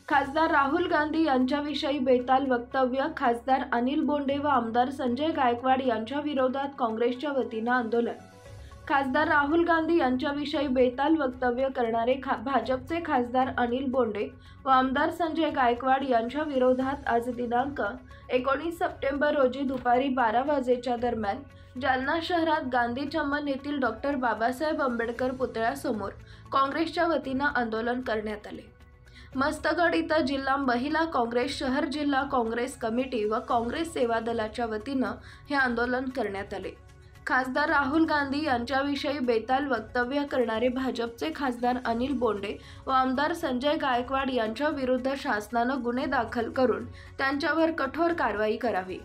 खासदार राहुल गांधी यांच्याविषयी बेताल वक्तव्य, खासदार अनिल बोंडे व आमदार संजय गायकवाड यांच्या विरोधात काँग्रेसच्या वतीने आंदोलन। खासदार राहुल गांधी यांच्याविषयी बेताल वक्तव्य करणारे भाजपचे खासदार अनिल बोंडे व आमदार संजय गायकवाड यांच्या विरोधात आज दिनांक 19 सप्टेंबर रोजी दुपारी 12 वाजेच्या दरम्यान जालना शहरात गांधी चौक येथील डॉक्टर बाबासाहेब आंबेडकर पुतळ्यासमोर काँग्रेसच्या वतीने आंदोलन करण्यात आले। मस्तगड इथं जिल्हा महिला काँग्रेस, शहर जिल्हा काँग्रेस कमिटी व काँग्रेस सेवा दलाच्या वतीने हे आंदोलन करण्यात आले। खासदार राहुल गांधी यांच्याविषयी बेताल वक्तव्य करणारे भाजपचे खासदार अनिल बोंडे व आमदार संजय गायकवाड यांच्या विरुद्ध शासनाने गुन्हे दाखल करून त्यांच्यावर कठोर कारवाई करावी।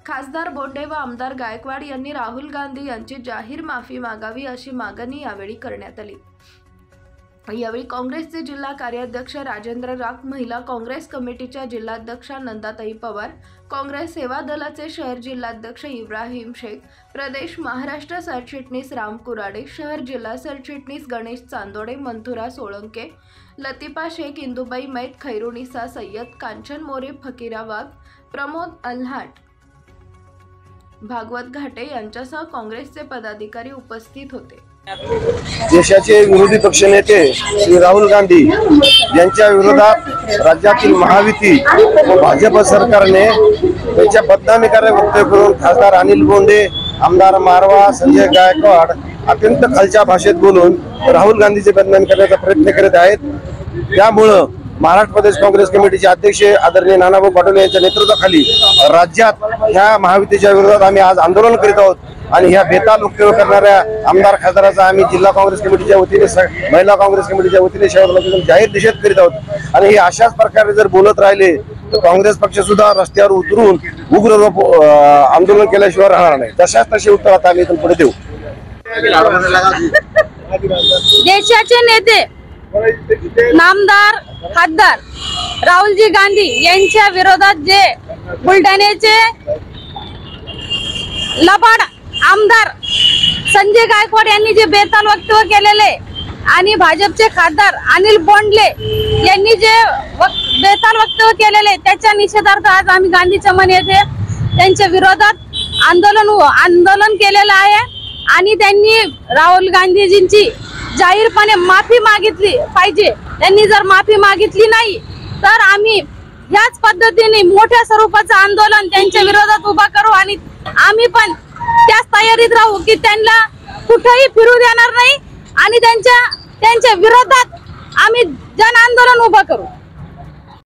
खासदार बोंडे व आमदार गायकवाड यांनी राहुल गांधी यांची जाहीर माफी मागावी अशी मागणी यावेळी करण्यात आली। यावेळी काँग्रेसचे जिल्हा कार्याध्यक्ष राजेंद्र राख, महिला काँग्रेस कमिटीच्या जिल्हाध्यक्षा नंदाताई पवार, काँग्रेस सेवा दलाचे शहर जिल्हाध्यक्ष इब्राहिम शेख, प्रदेश महाराष्ट्र सरचिटणीस राम कुराडे, शहर जिल्हा सरचिटणीस गणेश चांदोडे, मंथुरा सोळंके, लतिफा शेख, इंदुबाई मैत, खैरुनिसा सय्यद, कांचन मोरे, फकीरा वाघ, प्रमोद अल्हाट, भागवत घाटे यांच्यासह काँग्रेसचे पदाधिकारी उपस्थित होते। देशाचे विरोधी पक्षनेते श्री राहुल गांधी यांच्या विरोधात राज्यातील महायुती व भाजप सरकारने त्यांच्या बदनामीकारक वक्तव्य करून खासदार अनिल बोंडे, आमदार मारवा, संजय गायकवाड अत्यंत खालच्या भाषेत बोलून राहुल गांधीचे बदनामी करण्याचा प्रयत्न करत आहेत। त्यामुळे महाराष्ट्र प्रदेश काँग्रेस कमिटीचे अध्यक्ष आदरणीय नानाभाऊ पाटोले यांच्या नेतृत्वाखाली राज्यात ह्या महायुतीच्या विरोधात आम्ही आज आंदोलन करीत आहोत आणि ह्या बेताल वक्तव्य करणाऱ्या आमदार खासदाराचा आम्ही जिल्हा काँग्रेस कमिटीच्या वतीने, महिला काँग्रेस कमिटीच्या वतीने जाहीर निषेध करीत आहोत। आणि हे अशाच प्रकारे जर बोलत राहिले तर काँग्रेस पक्ष सुद्धा रस्त्यावर उतरून उग्र आंदोलन केल्याशिवाय राहणार नाही। तसे उत्तर आता आम्ही इथून पुढे देऊ। देशाचे नेते नामदार खासदार राहुलजी गांधी यांच्या विरोधात जे बुलढाण्याचे लबाड आमदार संजय गायकवाड यांनी जे बेताल वक्तव्य केलेले आणि भाजपचे खासदार अनिल बोंडे यांनी जे बेताल वक्तव्य केलेले त्याच्या निषेधार्थ आज आम्ही गांधी चौक येथे त्यांच्या विरोधात आंदोलन केलेलं आहे आणि त्यांनी राहुल गांधीजींची जाहीरपणे माफी मागितली पाहिजे। त्यांनी जर माफी मागितली नाही तर आम्ही याच पद्धतीने मोठ्या स्वरूपाचं आंदोलन त्यांच्या विरोधात उभा करू आणि आम्ही पण त्याच तयारीत राहू की त्यांना कुठेही फिरू देणार नाही आणि त्यांच्या विरोधात आम्ही जन आंदोलन उभा करू।